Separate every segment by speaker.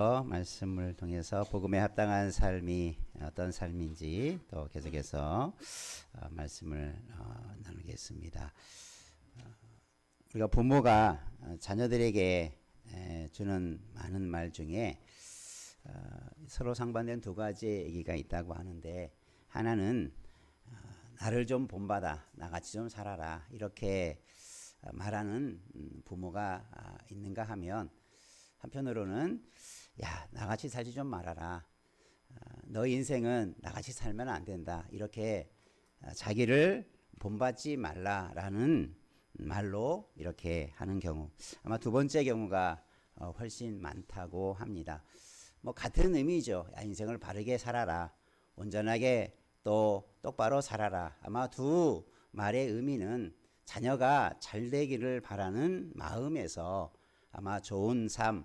Speaker 1: 말씀을 통해서 복음에 합당한 삶이 어떤 삶인지 또 계속해서 말씀을 나누겠습니다. 우리가 부모가 자녀들에게 주는 많은 말 중에 서로 상반된 두 가지의 얘기가 있다고 하는데, 하나는 나를 좀 본받아, 나같이 좀 살아라, 이렇게 말하는 부모가 있는가 하면, 한편으로는 야, 나같이 살지 좀 말아라, 너 인생은 나같이 살면 안 된다, 이렇게 자기를 본받지 말라라는 말로 이렇게 하는 경우, 아마 두 번째 경우가 훨씬 많다고 합니다. 뭐 같은 의미죠. 야, 인생을 바르게 살아라, 온전하게 또 똑바로 살아라. 아마 두 말의 의미는 자녀가 잘 되기를 바라는 마음에서 아마 좋은 삶,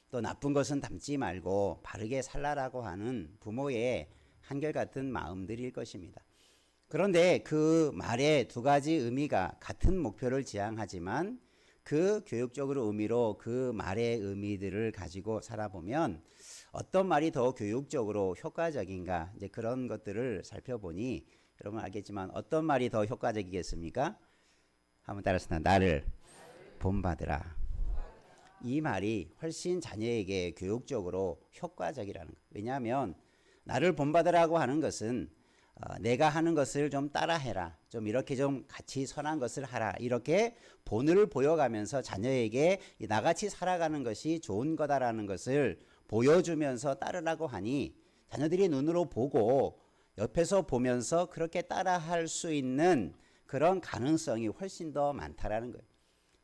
Speaker 1: 또 나쁜 것은 담지 말고 바르게 살라라고 하는 부모의 한결같은 마음들일 것입니다. 그런데 그 말의 두 가지 의미가 같은 목표를 지향하지만 그 교육적으로 의미로 그 말의 의미들을 가지고 살아보면 어떤 말이 더 교육적으로 효과적인가, 이제 그런 것들을 살펴보니 여러분 알겠지만 어떤 말이 더 효과적이겠습니까? 한번 따라서 나를 본받으라. 이 말이 훨씬 자녀에게 교육적으로 효과적이라는 거예요. 왜냐하면 나를 본받으라고 하는 것은 내가 하는 것을 좀 따라해라, 좀 이렇게 좀 같이 선한 것을 하라, 이렇게 본을 보여가면서 자녀에게 나같이 살아가는 것이 좋은 거다라는 것을 보여주면서 따르라고 하니, 자녀들이 눈으로 보고 옆에서 보면서 그렇게 따라할 수 있는 그런 가능성이 훨씬 더 많다라는 거예요.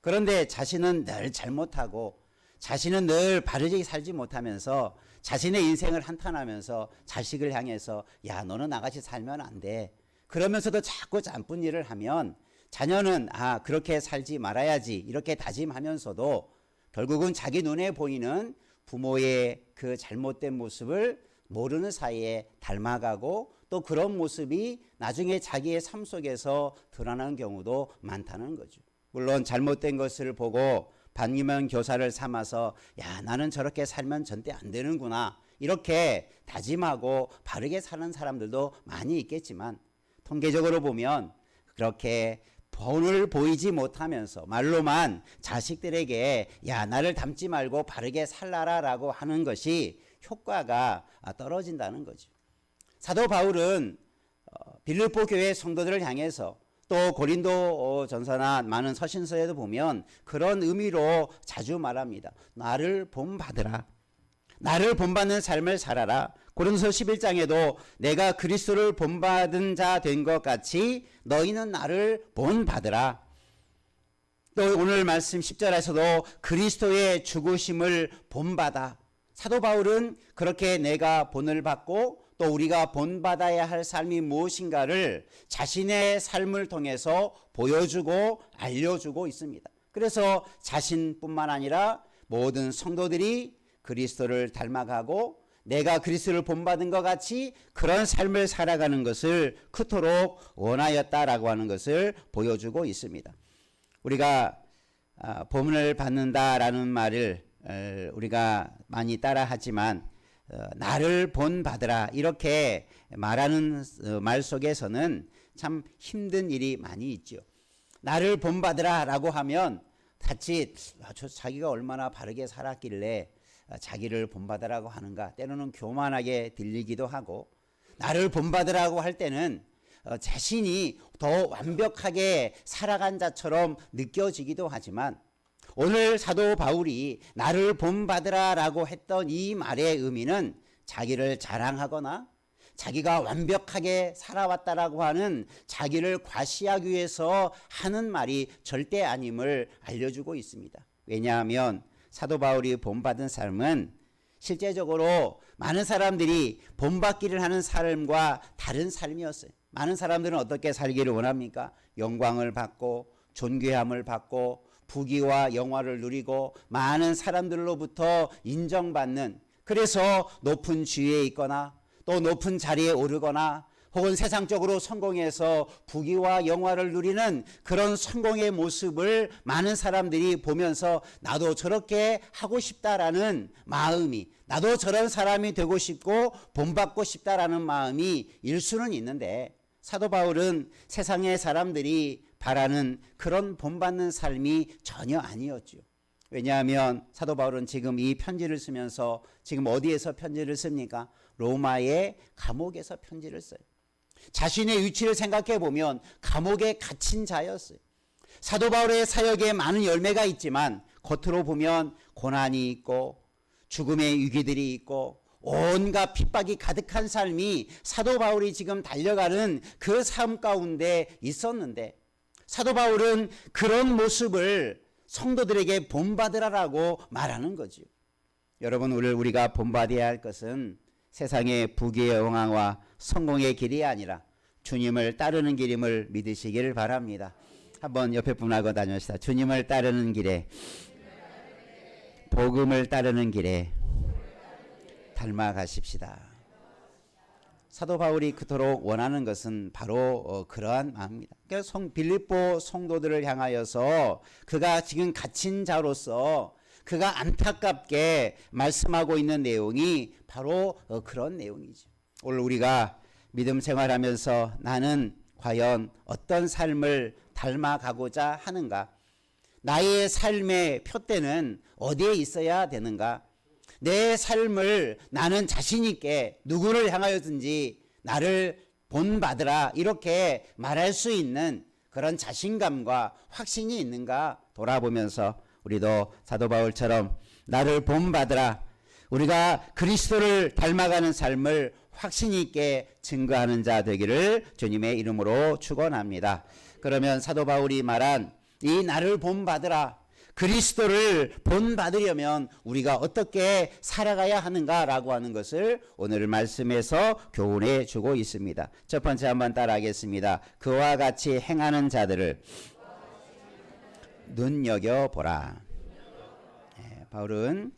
Speaker 1: 그런데 자신은 늘 잘못하고 자신은 늘 바르게 살지 못하면서 자신의 인생을 한탄하면서 자식을 향해서 야, 너는 나같이 살면 안 돼, 그러면서도 자꾸 나쁜 일을 하면 자녀는 그렇게 살지 말아야지 이렇게 다짐하면서도 결국은 자기 눈에 보이는 부모의 그 잘못된 모습을 모르는 사이에 닮아가고, 또 그런 모습이 나중에 자기의 삶 속에서 드러나는 경우도 많다는 거죠. 물론 잘못된 것을 보고 반기문 교사를 삼아서 야, 나는 저렇게 살면 절대 안 되는구나, 이렇게 다짐하고 바르게 사는 사람들도 많이 있겠지만, 통계적으로 보면 그렇게 본을 보이지 못하면서 말로만 자식들에게 야, 나를 닮지 말고 바르게 살라라고 하는 것이 효과가 떨어진다는 거죠. 사도 바울은 빌립보 교회 성도들을 향해서, 또 고린도 전서나 많은 서신서에도 보면 그런 의미로 자주 말합니다. 나를 본받으라, 나를 본받는 삶을 살아라. 고린도서 11장에도 내가 그리스도를 본받은 자 된 것 같이 너희는 나를 본받으라. 또 오늘 말씀 10절에서도 그리스도의 죽으심을 본받아. 사도 바울은 그렇게 내가 본을 받고 또 우리가 본받아야 할 삶이 무엇인가를 자신의 삶을 통해서 보여주고 알려주고 있습니다. 그래서 자신뿐만 아니라 모든 성도들이 그리스도를 닮아가고 내가 그리스도를 본받은 것 같이 그런 삶을 살아가는 것을 그토록 원하였다라고 하는 것을 보여주고 있습니다. 우리가 본을 받는다라는 말을 우리가 많이 따라하지만 나를 본받으라, 이렇게 말하는 말 속에서는 참 힘든 일이 많이 있죠. 나를 본받으라 라고 하면 자칫 자기가 얼마나 바르게 살았길래 자기를 본받으라고 하는가, 때로는 교만하게 들리기도 하고, 나를 본받으라고 할 때는 자신이 더 완벽하게 살아간 자처럼 느껴지기도 하지만, 오늘 사도 바울이 나를 본받으라 라고 했던 이 말의 의미는 자기를 자랑하거나 자기가 완벽하게 살아왔다라고 하는 자기를 과시하기 위해서 하는 말이 절대 아님을 알려주고 있습니다. 왜냐하면 사도 바울이 본받은 삶은 실제적으로 많은 사람들이 본받기를 하는 삶과 다른 삶이었어요. 많은 사람들은 어떻게 살기를 원합니까? 영광을 받고 존귀함을 받고 부귀와 영화를 누리고 많은 사람들로부터 인정받는, 그래서 높은 지위에 있거나 또 높은 자리에 오르거나 혹은 세상적으로 성공해서 부귀와 영화를 누리는 그런 성공의 모습을 많은 사람들이 보면서 나도 저렇게 하고 싶다라는 마음이, 나도 저런 사람이 되고 싶고 본받고 싶다라는 마음이 일 수는 있는데, 사도 바울은 세상의 사람들이 바라는 그런 본받는 삶이 전혀 아니었죠. 왜냐하면 사도 바울은 지금 이 편지를 쓰면서 지금 어디에서 편지를 씁니까? 로마의 감옥에서 편지를 써요. 자신의 위치를 생각해 보면 감옥에 갇힌 자였어요. 사도 바울의 사역에 많은 열매가 있지만 겉으로 보면 고난이 있고 죽음의 위기들이 있고 온갖 핍박이 가득한 삶이 사도 바울이 지금 달려가는 그 삶 가운데 있었는데, 사도 바울은 그런 모습을 성도들에게 본받으라라고 말하는 거죠. 여러분, 우리가 본받아야 할 것은 세상의 부귀의 영광과 성공의 길이 아니라 주님을 따르는 길임을 믿으시기를 바랍니다. 한번 옆에 분하고 다녀시다. 주님을 따르는 길에, 복음을 따르는 길에 닮아가십시다. 사도 바울이 그토록 원하는 것은 바로 그러한 마음입니다. 그러니까 빌립보 성도들을 향하여서 그가 지금 갇힌 자로서 그가 안타깝게 말씀하고 있는 내용이 바로 그런 내용이죠. 오늘 우리가 믿음 생활하면서 나는 과연 어떤 삶을 닮아가고자 하는가? 나의 삶의 표대는 어디에 있어야 되는가? 내 삶을 나는 자신 있게 누구를 향하여든지 나를 본받으라 이렇게 말할 수 있는 그런 자신감과 확신이 있는가 돌아보면서 우리도 사도 바울처럼 나를 본받으라, 우리가 그리스도를 닮아가는 삶을 확신 있게 증거하는 자 되기를 주님의 이름으로 축원합니다. 그러면 사도 바울이 말한 이 나를 본받으라, 그리스도를 본받으려면 우리가 어떻게 살아가야 하는가라고 하는 것을 오늘 말씀에서 교훈해 주고 있습니다. 첫 번째 한번 따라하겠습니다. 그와 같이 행하는 자들을 눈여겨보라. 바울은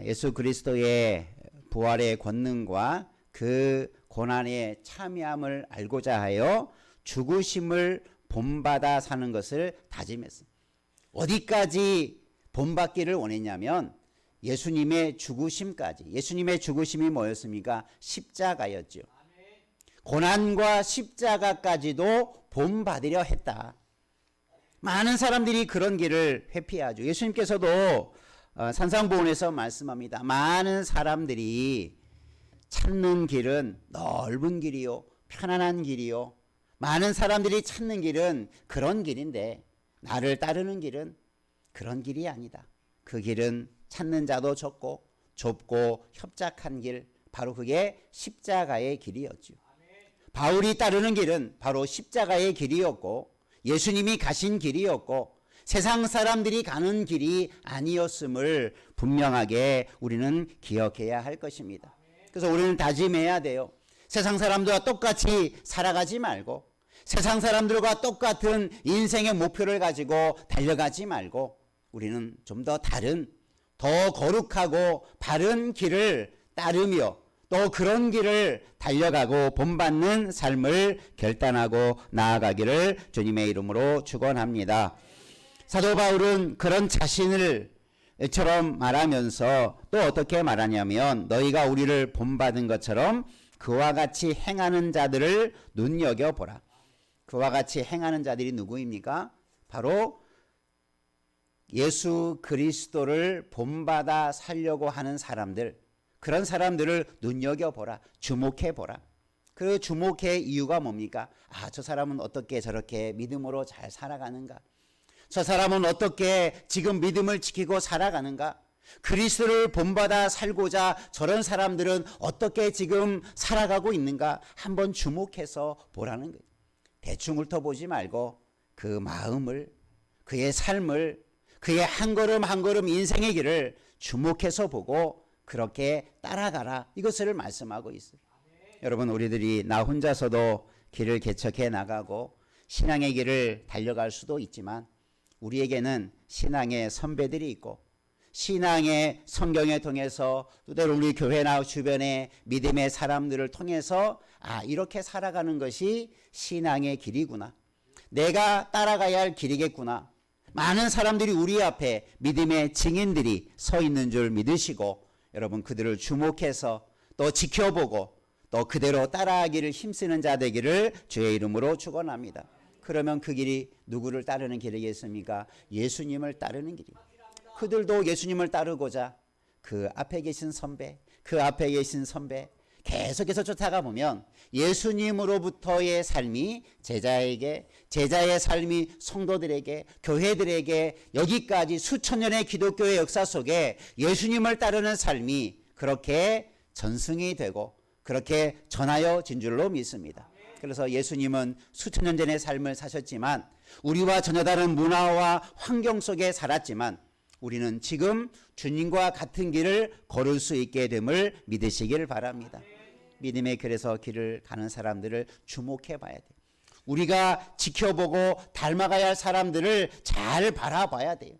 Speaker 1: 예수 그리스도의 부활의 권능과 그 고난에 참여함을 알고자 하여 죽으심을 본받아 사는 것을 다짐했습니다. 어디까지 본받기를 원했냐면 예수님의 죽으심까지. 예수님의 죽으심이 뭐였습니까? 십자가였죠. 고난과 십자가까지도 본받으려 했다. 많은 사람들이 그런 길을 회피하죠. 예수님께서도 산상보훈에서 말씀합니다. 많은 사람들이 찾는 길은 넓은 길이요, 편안한 길이요. 많은 사람들이 찾는 길은 그런 길인데 나를 따르는 길은 그런 길이 아니다. 그 길은 찾는 자도 적고 좁고 협착한 길, 바로 그게 십자가의 길이었죠. 바울이 따르는 길은 바로 십자가의 길이었고 예수님이 가신 길이었고 세상 사람들이 가는 길이 아니었음을 분명하게 우리는 기억해야 할 것입니다. 그래서 우리는 다짐해야 돼요. 세상 사람들과 똑같이 살아가지 말고 세상 사람들과 똑같은 인생의 목표를 가지고 달려가지 말고 우리는 좀 더 다른, 더 거룩하고 바른 길을 따르며 또 그런 길을 달려가고 본받는 삶을 결단하고 나아가기를 주님의 이름으로 축원합니다. 사도 바울은 그런 자신을처럼 말하면서 또 어떻게 말하냐면 너희가 우리를 본받은 것처럼 그와 같이 행하는 자들을 눈여겨보라. 그와 같이 행하는 자들이 누구입니까? 바로 예수 그리스도를 본받아 살려고 하는 사람들, 그런 사람들을 눈여겨보라, 주목해보라. 그 주목의 이유가 뭡니까? 저 사람은 어떻게 저렇게 믿음으로 잘 살아가는가? 저 사람은 어떻게 지금 믿음을 지키고 살아가는가? 그리스도를 본받아 살고자 저런 사람들은 어떻게 지금 살아가고 있는가? 한번 주목해서 보라는 거예요. 대충 훑어보지 말고 그 마음을, 그의 삶을, 그의 한 걸음 한 걸음 인생의 길을 주목해서 보고 그렇게 따라가라. 이것을 말씀하고 있어요. 여러분, 우리들이 나 혼자서도 길을 개척해 나가고 신앙의 길을 달려갈 수도 있지만 우리에게는 신앙의 선배들이 있고 신앙의 성경에 통해서 또대로 우리 교회나 주변의 믿음의 사람들을 통해서 이렇게 살아가는 것이 신앙의 길이구나. 내가 따라가야 할 길이겠구나. 많은 사람들이 우리 앞에 믿음의 증인들이 서 있는 줄 믿으시고 여러분 그들을 주목해서 또 지켜보고 또 그대로 따라하기를 힘쓰는 자 되기를 주의 이름으로 축원합니다. 그러면 그 길이 누구를 따르는 길이겠습니까? 예수님을 따르는 길입니다. 그들도 예수님을 따르고자 그 앞에 계신 선배 계속해서 쫓아가 보면 예수님으로부터의 삶이 제자에게, 제자의 삶이 성도들에게, 교회들에게, 여기까지 수천 년의 기독교의 역사 속에 예수님을 따르는 삶이 그렇게 전승이 되고 그렇게 전하여 진 줄로 믿습니다. 그래서 예수님은 수천 년 전의 삶을 사셨지만 우리와 전혀 다른 문화와 환경 속에 살았지만 우리는 지금 주님과 같은 길을 걸을 수 있게 됨을 믿으시길 바랍니다. 믿음의 길에서 길을 가는 사람들을 주목해 봐야 돼요. 우리가 지켜보고 닮아가야 할 사람들을 잘 바라봐야 돼요.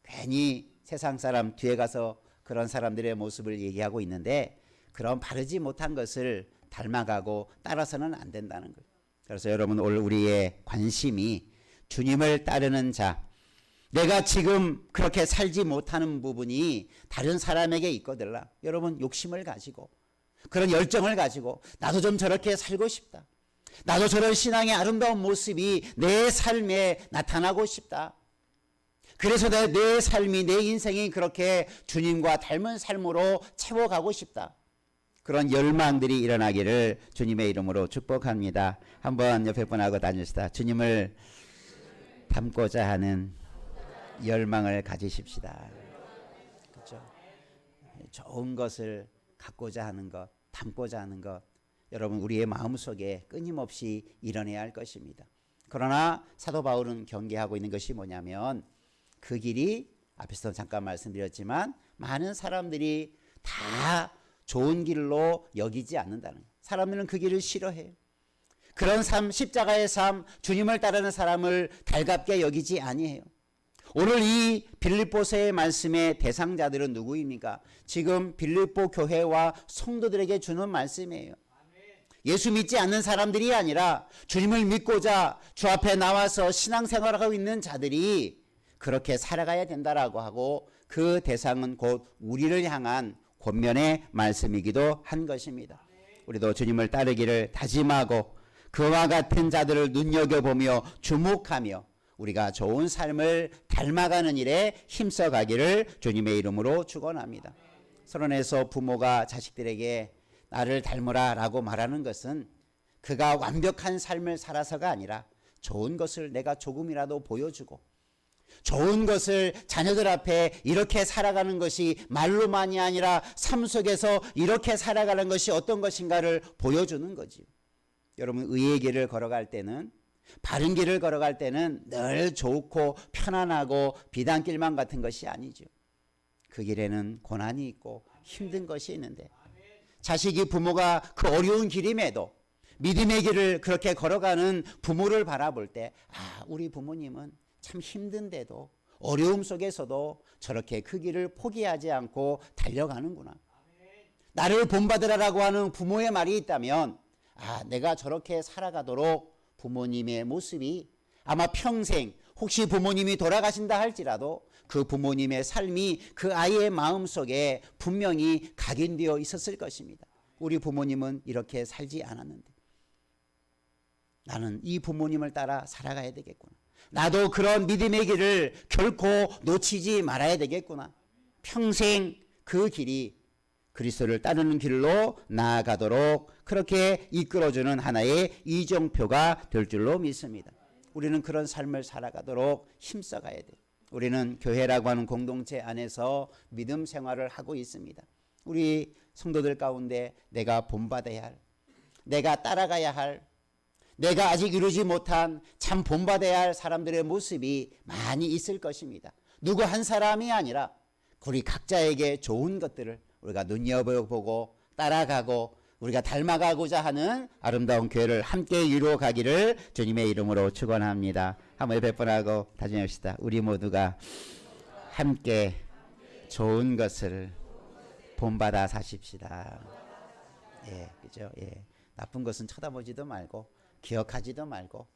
Speaker 1: 괜히 세상 사람 뒤에 가서 그런 사람들의 모습을 얘기하고 있는데 그런 바르지 못한 것을 닮아가고 따라서는 안 된다는 거예요. 그래서 여러분 오늘 우리의 관심이 주님을 따르는 자, 내가 지금 그렇게 살지 못하는 부분이 다른 사람에게 있거들라. 여러분 욕심을 가지고 그런 열정을 가지고 나도 좀 저렇게 살고 싶다. 나도 저런 신앙의 아름다운 모습이 내 삶에 나타나고 싶다. 그래서 내 삶이 내 인생이 그렇게 주님과 닮은 삶으로 채워가고 싶다. 그런 열망들이 일어나기를 주님의 이름으로 축복합니다. 한번 옆에 분하고 다니시다. 주님을 닮고자 하는 열망을 가지십시다. 그렇죠? 좋은 것을 갖고자 하는 것, 닮고자 하는 것, 여러분 우리의 마음속에 끊임없이 일어나야 할 것입니다. 그러나 사도 바울은 경계하고 있는 것이 뭐냐면 그 길이 앞에서 잠깐 말씀드렸지만 많은 사람들이 다 좋은 길로 여기지 않는다는 거예요. 사람들은 그 길을 싫어해요. 그런 삶, 십자가의 삶, 주님을 따르는 사람을 달갑게 여기지 아니해요. 오늘 이 빌립보서의 말씀의 대상자들은 누구입니까? 지금 빌립보 교회와 성도들에게 주는 말씀이에요. 예수 믿지 않는 사람들이 아니라 주님을 믿고자 주 앞에 나와서 신앙생활하고 있는 자들이 그렇게 살아가야 된다라고 하고 그 대상은 곧 우리를 향한 권면의 말씀이기도 한 것입니다. 우리도 주님을 따르기를 다짐하고 그와 같은 자들을 눈여겨보며 주목하며 우리가 좋은 삶을 닮아가는 일에 힘써가기를 주님의 이름으로 축원합니다. 서론에서 부모가 자식들에게 나를 닮으라 라고 말하는 것은 그가 완벽한 삶을 살아서가 아니라 좋은 것을 내가 조금이라도 보여주고 좋은 것을 자녀들 앞에 이렇게 살아가는 것이 말로만이 아니라 삶 속에서 이렇게 살아가는 것이 어떤 것인가를 보여주는 거지. 여러분 의의 길을 걸어갈 때는 바른 길을 걸어갈 때는 늘 좋고 편안하고 비단길만 같은 것이 아니죠. 그 길에는 고난이 있고 힘든 것이 있는데 자식이 부모가 그 어려운 길임에도 믿음의 길을 그렇게 걸어가는 부모를 바라볼 때 우리 부모님은 참 힘든데도 어려움 속에서도 저렇게 그 길을 포기하지 않고 달려가는구나. 나를 본받으라고 하는 부모의 말이 있다면 내가 저렇게 살아가도록 부모님의 모습이 아마 평생 혹시 부모님이 돌아가신다 할지라도 그 부모님의 삶이 그 아이의 마음속에 분명히 각인되어 있었을 것입니다. 우리 부모님은 이렇게 살지 않았는데 나는 이 부모님을 따라 살아가야 되겠구나. 나도 그런 믿음의 길을 결코 놓치지 말아야 되겠구나. 평생 그 길이 그리스도를 따르는 길로 나아가도록 그렇게 이끌어주는 하나의 이정표가 될 줄로 믿습니다. 우리는 그런 삶을 살아가도록 힘써가야 돼요. 우리는 교회라고 하는 공동체 안에서 믿음 생활을 하고 있습니다. 우리 성도들 가운데 내가 본받아야 할, 내가 따라가야 할, 내가 아직 이루지 못한 참 본받아야 할 사람들의 모습이 많이 있을 것입니다. 누구 한 사람이 아니라 우리 각자에게 좋은 것들을 우리가 눈여겨보고 따라가고 우리가 닮아가고자 하는 아름다운 교회를 함께 이루어가기를 주님의 이름으로 축원합니다. 한번 몇 번 하고 다짐합시다. 우리 모두가 함께 좋은 것을 본받아 사십시다. 예, 그죠? 예. 나쁜 것은 쳐다보지도 말고 기억하지도 말고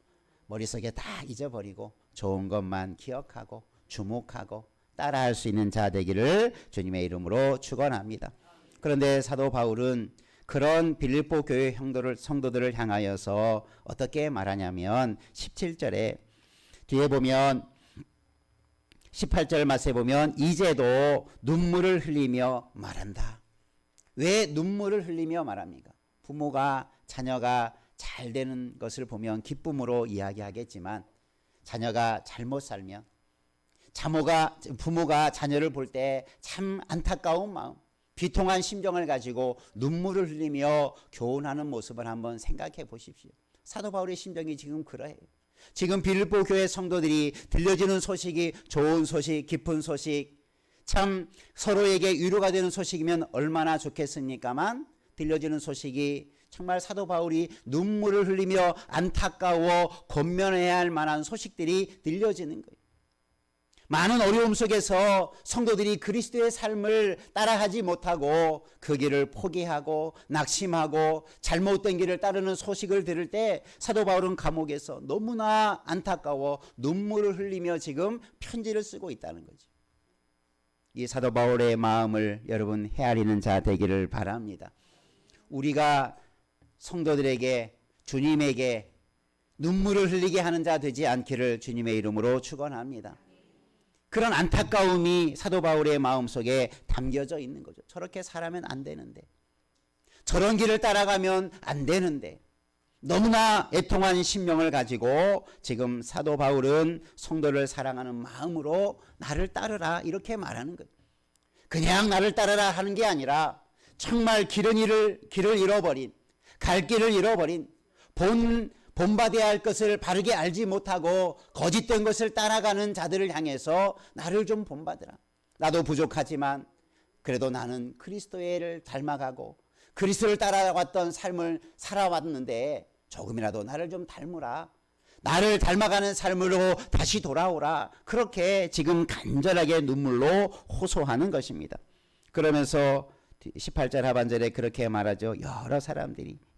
Speaker 1: 머릿속에 다 잊어버리고 좋은 것만 기억하고 주목하고 따라할 수 있는 자 되기를 주님의 이름으로 축원합니다. 그런데 사도 바울은 그런 빌립보 교회 성도들을 향하여서 어떻게 말하냐면 17절에 뒤에 보면 18절 말씀에 보면 이제도 눈물을 흘리며 말한다. 왜 눈물을 흘리며 말합니까? 부모가 자녀가 잘 되는 것을 보면 기쁨으로 이야기하겠지만 자녀가 잘못 살면 부모가 자녀를 볼 때 참 안타까운 마음, 비통한 심정을 가지고 눈물을 흘리며 교훈하는 모습을 한번 생각해 보십시오. 사도 바울의 심정이 지금 그러해요. 지금 빌립보 교회 성도들이 들려지는 소식이 좋은 소식, 기쁜 소식, 참 서로에게 위로가 되는 소식이면 얼마나 좋겠습니까만 들려지는 소식이 정말 사도 바울이 눈물을 흘리며 안타까워 권면해야 할 만한 소식들이 들려지는 거예요. 많은 어려움 속에서 성도들이 그리스도의 삶을 따라하지 못하고 그 길을 포기하고 낙심하고 잘못된 길을 따르는 소식을 들을 때 사도 바울은 감옥에서 너무나 안타까워 눈물을 흘리며 지금 편지를 쓰고 있다는 거죠. 이 사도 바울의 마음을 여러분 헤아리는 자 되기를 바랍니다. 우리가 성도들에게 주님에게 눈물을 흘리게 하는 자 되지 않기를 주님의 이름으로 축원합니다. 그런 안타까움이 사도 바울의 마음속에 담겨져 있는 거죠. 저렇게 살아면 안 되는데, 저런 길을 따라가면 안 되는데, 너무나 애통한 심령을 가지고 지금 사도 바울은 성도를 사랑하는 마음으로 나를 따르라 이렇게 말하는 거예요. 그냥 나를 따르라 하는 게 아니라 정말 길을 잃어버린, 갈 길을 잃어버린, 본받아야 할 것을 바르게 알지 못하고 거짓된 것을 따라가는 자들을 향해서 나를 좀 본받으라. 나도 부족하지만 그래도 나는 그리스도를 닮아가고 그리스도를 따라왔던 삶을 살아왔는데 조금이라도 나를 좀 닮으라. 나를 닮아가는 삶으로 다시 돌아오라. 그렇게 지금 간절하게 눈물로 호소하는 것입니다. 그러면서 18절 하반절에 그렇게 말하죠.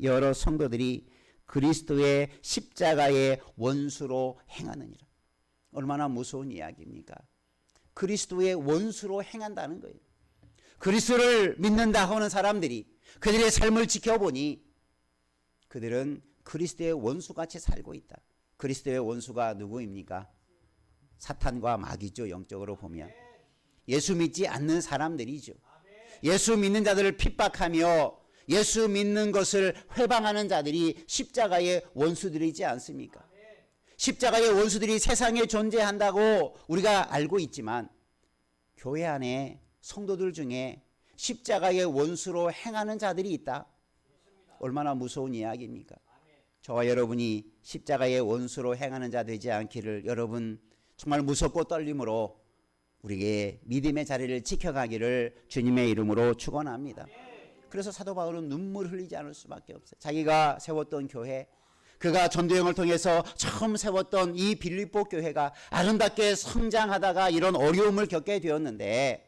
Speaker 1: 여러 성도들이 그리스도의 십자가의 원수로 행하느니라. 얼마나 무서운 이야기입니까? 그리스도의 원수로 행한다는 거예요. 그리스도를 믿는다 하는 사람들이 그들의 삶을 지켜보니 그들은 그리스도의 원수같이 살고 있다. 그리스도의 원수가 누구입니까? 사탄과 마귀죠. 영적으로 보면 예수 믿지 않는 사람들이죠. 예수 믿는 자들을 핍박하며 예수 믿는 것을 회방하는 자들이 십자가의 원수들이지 않습니까? 십자가의 원수들이 세상에 존재한다고 우리가 알고 있지만 교회 안에 성도들 중에 십자가의 원수로 행하는 자들이 있다. 얼마나 무서운 이야기입니까? 저와 여러분이 십자가의 원수로 행하는 자 되지 않기를 여러분 정말 무섭고 떨림으로 우리의 믿음의 자리를 지켜가기를 주님의 이름으로 축원합니다. 그래서 사도 바울은 눈물을 흘리지 않을 수밖에 없어요. 자기가 세웠던 교회, 그가 전도행을 통해서 처음 세웠던 이 빌립보 교회가 아름답게 성장하다가 이런 어려움을 겪게 되었는데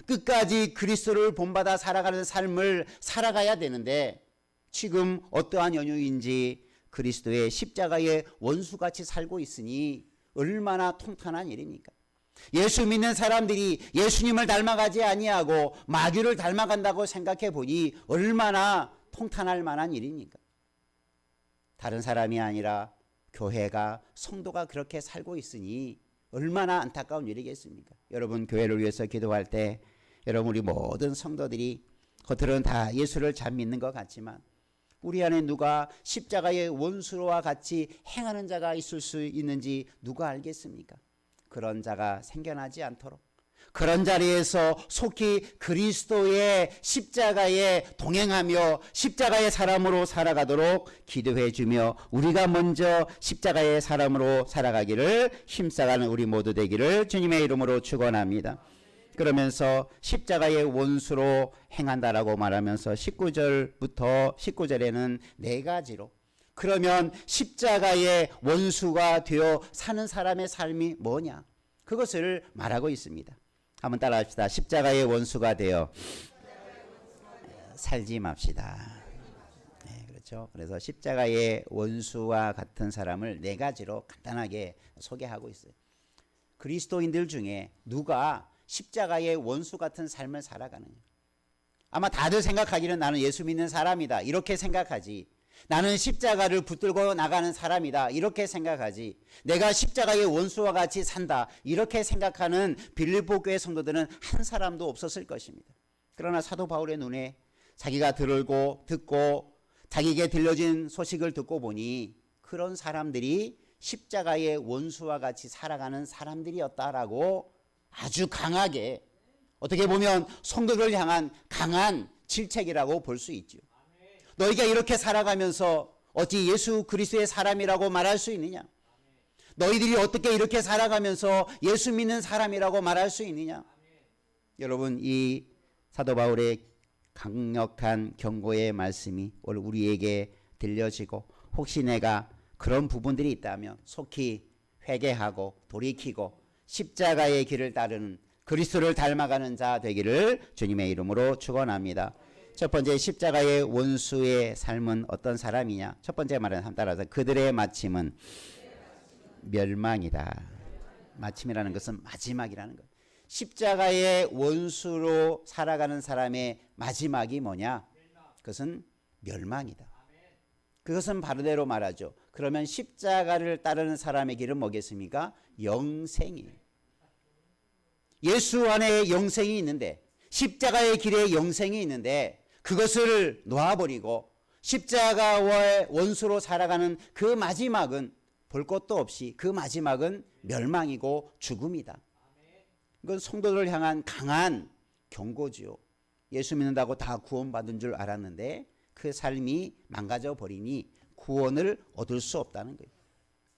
Speaker 1: 끝까지 그리스도를 본받아 살아가는 삶을 살아가야 되는데 지금 어떠한 연유인지 그리스도의 십자가의 원수같이 살고 있으니 얼마나 통탄한 일입니까? 예수 믿는 사람들이 예수님을 닮아가지 아니하고 마귀를 닮아간다고 생각해 보니 얼마나 통탄할 만한 일입니까? 다른 사람이 아니라 교회가 성도가 그렇게 살고 있으니 얼마나 안타까운 일이겠습니까? 여러분 교회를 위해서 기도할 때 여러분 우리 모든 성도들이 겉으로는 다 예수를 잘 믿는 것 같지만 우리 안에 누가 십자가의 원수와 같이 행하는 자가 있을 수 있는지 누가 알겠습니까? 그런 자가 생겨나지 않도록 그런 자리에서 속히 그리스도의 십자가에 동행하며 십자가의 사람으로 살아가도록 기도해 주며 우리가 먼저 십자가의 사람으로 살아가기를 힘써가는 우리 모두 되기를 주님의 이름으로 축원합니다. 그러면서 십자가의 원수로 행한다라고 말하면서 19절에는 네 가지로 그러면 십자가의 원수가 되어 사는 사람의 삶이 뭐냐? 그것을 말하고 있습니다. 한번 따라합시다. 십자가의 원수가 되어 살지 맙시다. 네, 그렇죠. 그래서 십자가의 원수와 같은 사람을 네 가지로 간단하게 소개하고 있어요. 그리스도인들 중에 누가 십자가의 원수 같은 삶을 살아가느냐. 아마 다들 생각하기는 나는 예수 믿는 사람이다 이렇게 생각하지, 나는 십자가를 붙들고 나가는 사람이다 이렇게 생각하지, 내가 십자가의 원수와 같이 산다 이렇게 생각하는 빌립보 교회 성도들은 한 사람도 없었을 것입니다. 그러나 사도 바울의 눈에 자기가 듣고 자기에게 들려진 소식을 듣고 보니 그런 사람들이 십자가의 원수와 같이 살아가는 사람들이었다라고 아주 강하게, 어떻게 보면 성도들을 향한 강한 질책이라고 볼 수 있죠. 너희가 이렇게 살아가면서 어찌 예수 그리스도의 사람이라고 말할 수 있느냐? 너희들이 어떻게 이렇게 살아가면서 예수 믿는 사람이라고 말할 수 있느냐? 여러분, 이 사도 바울의 강력한 경고의 말씀이 오늘 우리에게 들려지고, 혹시 내가 그런 부분들이 있다면 속히 회개하고 돌이키고 십자가의 길을 따르는, 그리스도를 닮아가는 자 되기를 주님의 이름으로 축원합니다. 첫 번째, 십자가의 원수의 삶은 어떤 사람이냐? 첫 번째 말은 한번 따라서, 그들의 마침은 멸망이다. 마침이라는 것은 마지막이라는 것. 십자가의 원수로 살아가는 사람의 마지막이 뭐냐? 그것은 멸망이다. 그것은 바로대로 말하죠. 그러면 십자가를 따르는 사람의 길은 뭐겠습니까? 영생이에요. 예수 안에 영생이 있는데, 십자가의 길에 영생이 있는데 그것을 놓아버리고 십자가와의 원수로 살아가는 그 마지막은 볼 것도 없이 그 마지막은 멸망이고 죽음이다. 이건 성도들을 향한 강한 경고지요. 예수 믿는다고 다 구원받은 줄 알았는데 그 삶이 망가져 버리니 구원을 얻을 수 없다는 거예요.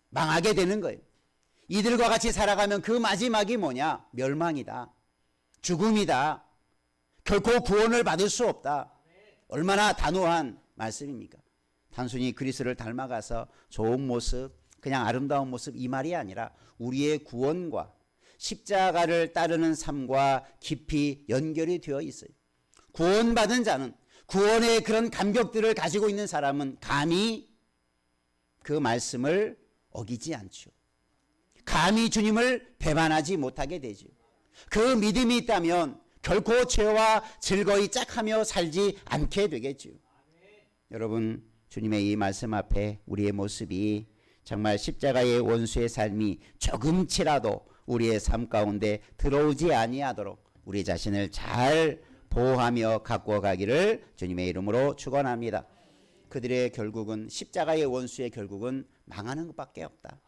Speaker 1: 망하게 되는 거예요. 이들과 같이 살아가면 그 마지막이 뭐냐? 멸망이다. 죽음이다. 결코 구원을 받을 수 없다. 얼마나 단호한 말씀입니까? 단순히 그리스도를 닮아가서 좋은 모습, 그냥 아름다운 모습, 이 말이 아니라 우리의 구원과 십자가를 따르는 삶과 깊이 연결이 되어 있어요. 구원받은 자는, 구원의 그런 감격들을 가지고 있는 사람은 감히 그 말씀을 어기지 않죠. 감히 주님을 배반하지 못하게 되죠. 그 믿음이 있다면 결코 죄와 즐거이 짝하며 살지 않게 되겠죠. 여러분, 주님의 이 말씀 앞에 우리의 모습이 정말 십자가의 원수의 삶이 조금치라도 우리의 삶 가운데 들어오지 아니하도록 우리 자신을 잘 보호하며 갖고 가기를 주님의 이름으로 축원합니다. 그들의 결국은, 십자가의 원수의 결국은 망하는 것밖에 없다.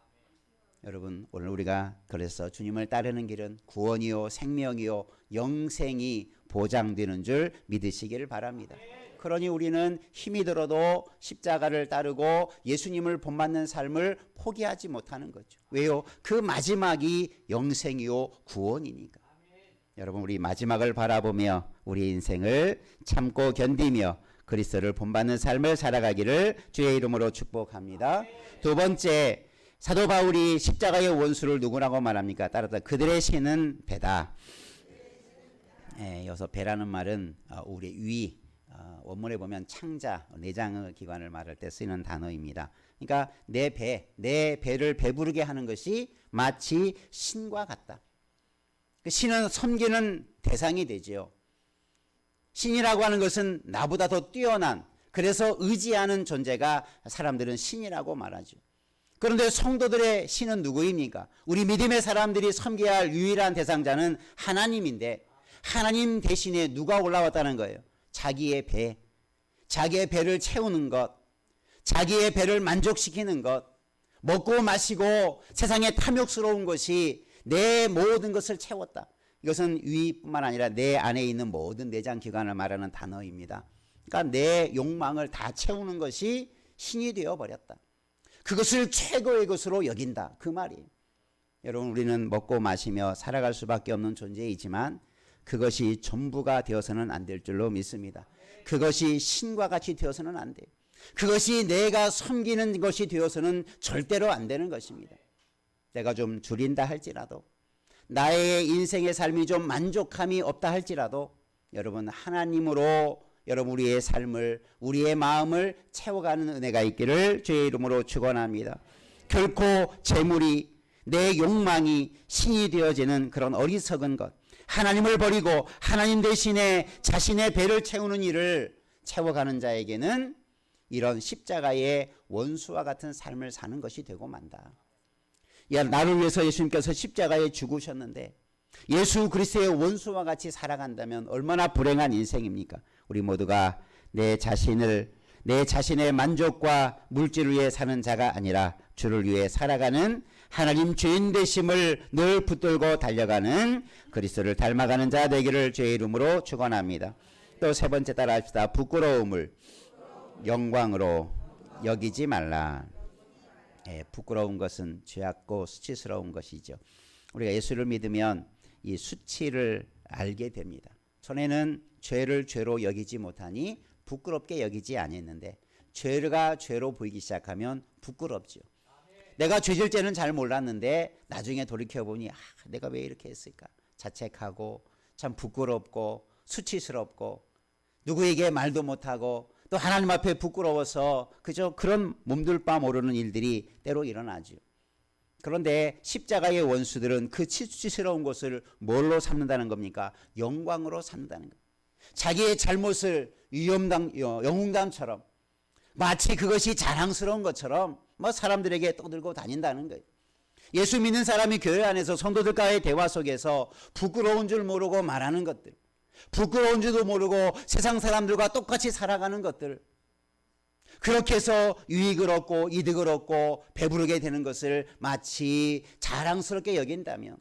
Speaker 1: 여러분, 오늘 우리가 그래서 주님을 따르는 길은 구원이요 생명이요 영생이 보장되는 줄 믿으시기를 바랍니다. 그러니 우리는 힘이 들어도 십자가를 따르고 예수님을 본받는 삶을 포기하지 못하는 거죠. 왜요? 그 마지막이 영생이요 구원이니까. 여러분, 우리 마지막을 바라보며 우리 인생을 참고 견디며 그리스도를 본받는 삶을 살아가기를 주의 이름으로 축복합니다. 두 번째, 사도 바울이 십자가의 원수를 누구라고 말합니까? 따라서 그들의 신은 배다. 여기서 배라는 말은 우리 위, 원문에 보면 창자, 내장의 기관을 말할 때 쓰이는 단어입니다. 그러니까 내 배를 배부르게 하는 것이 마치 신과 같다. 신은 섬기는 대상이 되지요. 신이라고 하는 것은 나보다 더 뛰어난, 그래서 의지하는 존재가 사람들은 신이라고 말하죠. 그런데 성도들의 신은 누구입니까? 우리 믿음의 사람들이 섬겨야 할 유일한 대상자는 하나님인데, 하나님 대신에 누가 올라왔다는 거예요? 자기의 배, 자기의 배를 채우는 것, 자기의 배를 만족시키는 것, 먹고 마시고 세상에 탐욕스러운 것이 내 모든 것을 채웠다. 이것은 위뿐만 아니라 내 안에 있는 모든 내장 기관을 말하는 단어입니다. 그러니까 내 욕망을 다 채우는 것이 신이 되어버렸다. 그것을 최고의 것으로 여긴다. 그 말이에요. 여러분, 우리는 먹고 마시며 살아갈 수밖에 없는 존재이지만 그것이 전부가 되어서는 안 될 줄로 믿습니다. 그것이 신과 같이 되어서는 안 돼요. 그것이 내가 섬기는 것이 되어서는 절대로 안 되는 것입니다. 내가 좀 줄인다 할지라도, 나의 인생의 삶이 좀 만족함이 없다 할지라도 여러분 하나님으로 여러분 우리의 삶을 우리의 마음을 채워가는 은혜가 있기를 주의 이름으로 축원합니다. 결코 재물이 내 욕망이 신이 되어지는 그런 어리석은 것, 하나님을 버리고 하나님 대신에 자신의 배를 채우는 일을 채워가는 자에게는 이런 십자가의 원수와 같은 삶을 사는 것이 되고 만다. 나를 위해서 예수님께서 십자가에 죽으셨는데 예수 그리스도의 원수와 같이 살아간다면 얼마나 불행한 인생입니까? 우리 모두가 내 자신의 만족과 물질을 위해 사는 자가 아니라 주를 위해 살아가는 하나님 주인 되심을 늘 붙들고 달려가는 그리스도를 닮아가는 자 되기를 주의 이름으로 축원합니다. 또 세 번째 따라 합시다. 부끄러움을 영광으로 여기지 말라. 부끄러운 것은 죄악고 수치스러운 것이죠. 우리가 예수를 믿으면 이 수치를 알게 됩니다. 전에는 죄를 죄로 여기지 못하니 부끄럽게 여기지 아니했는데 죄가 죄로 보이기 시작하면 부끄럽죠. 내가 죄질죄는 잘 몰랐는데 나중에 돌이켜보니 내가 왜 이렇게 했을까? 자책하고 참 부끄럽고 수치스럽고 누구에게 말도 못하고 또 하나님 앞에 부끄러워서 그저 그런 몸둘 바 모르는 일들이 때로 일어나죠. 그런데 십자가의 원수들은 그 수치스러운 것을 뭘로 삼는다는 겁니까? 영광으로 삼는다는 겁니다. 자기의 잘못을 영웅담처럼 마치 그것이 자랑스러운 것처럼 사람들에게 떠들고 다닌다는 거예요. 예수 믿는 사람이 교회 안에서 성도들과의 대화 속에서 부끄러운 줄 모르고 말하는 것들, 부끄러운 줄도 모르고 세상 사람들과 똑같이 살아가는 것들, 그렇게 해서 유익을 얻고 이득을 얻고 배부르게 되는 것을 마치 자랑스럽게 여긴다면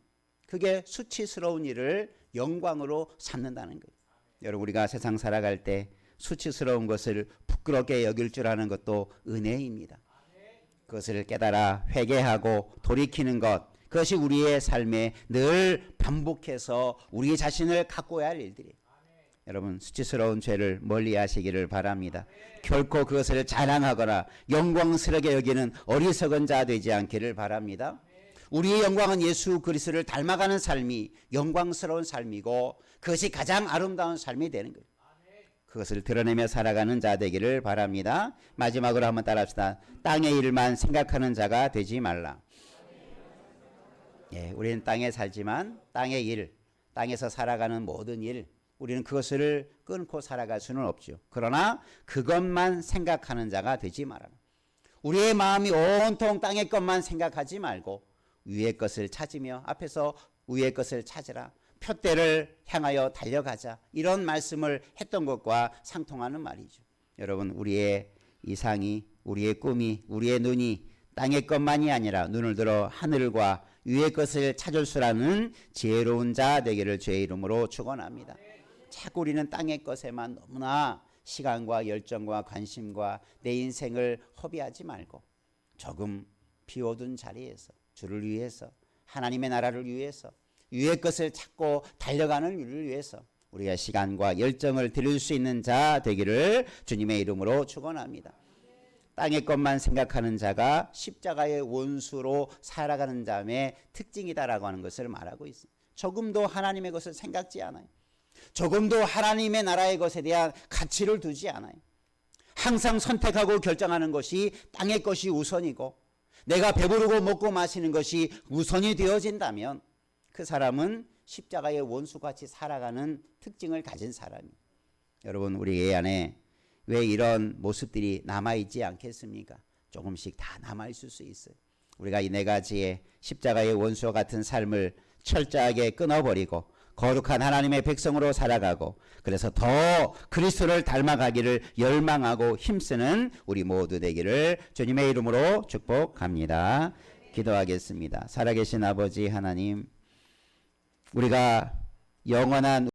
Speaker 1: 그게 수치스러운 일을 영광으로 삼는다는 거예요. 여러분 우리가 세상 살아갈 때 수치스러운 것을 부끄럽게 여길 줄 아는 것도 은혜입니다. 그것을 깨달아 회개하고 돌이키는 것, 그것이 우리의 삶에 늘 반복해서 우리 자신을 가꿔야 할 일들이에요. 여러분 수치스러운 죄를 멀리 하시기를 바랍니다. 결코 그것을 자랑하거나 영광스럽게 여기는 어리석은 자 되지 않기를 바랍니다. 우리의 영광은 예수 그리스도를 닮아가는 삶이 영광스러운 삶이고 그것이 가장 아름다운 삶이 되는 거예요. 그것을 드러내며 살아가는 자 되기를 바랍니다. 마지막으로 한번 따라합시다. 땅의 일만 생각하는 자가 되지 말라. 우리는 땅에 살지만 땅의 일, 땅에서 살아가는 모든 일, 우리는 그것을 끊고 살아갈 수는 없죠. 그러나 그것만 생각하는 자가 되지 말아라. 우리의 마음이 온통 땅의 것만 생각하지 말고 위의 것을 찾으며 앞에서 위의 것을 찾으라. 표대를 향하여 달려가자. 이런 말씀을 했던 것과 상통하는 말이죠. 여러분 우리의 이상이, 우리의 꿈이, 우리의 눈이 땅의 것만이 아니라 눈을 들어 하늘과 위의 것을 찾을 줄 아는 지혜로운 자 되기를 주의 이름으로 축원합니다. 자꾸 우리는 땅의 것에만 너무나 시간과 열정과 관심과 내 인생을 허비하지 말고 조금 비워둔 자리에서 주를 위해서 하나님의 나라를 위해서 위의 것을 찾고 달려가는 일을 위해서 우리가 시간과 열정을 드릴 수 있는 자 되기를 주님의 이름으로 축원합니다. 땅의 것만 생각하는 자가 십자가의 원수로 살아가는 자의 특징이다라고 하는 것을 말하고 있습니다. 조금도 하나님의 것을 생각지 않아요. 조금도 하나님의 나라의 것에 대한 가치를 두지 않아요. 항상 선택하고 결정하는 것이 땅의 것이 우선이고 내가 배부르고 먹고 마시는 것이 우선이 되어진다면 그 사람은 십자가의 원수같이 살아가는 특징을 가진 사람이에요. 여러분 우리 안에 왜 이런 모습들이 남아있지 않겠습니까? 조금씩 다 남아있을 수 있어요. 우리가 이 네 가지의 십자가의 원수와 같은 삶을 철저하게 끊어버리고 거룩한 하나님의 백성으로 살아가고 그래서 더 그리스도를 닮아가기를 열망하고 힘쓰는 우리 모두 되기를 주님의 이름으로 축복합니다. 기도하겠습니다. 살아계신 아버지 하나님, 우리가 영원한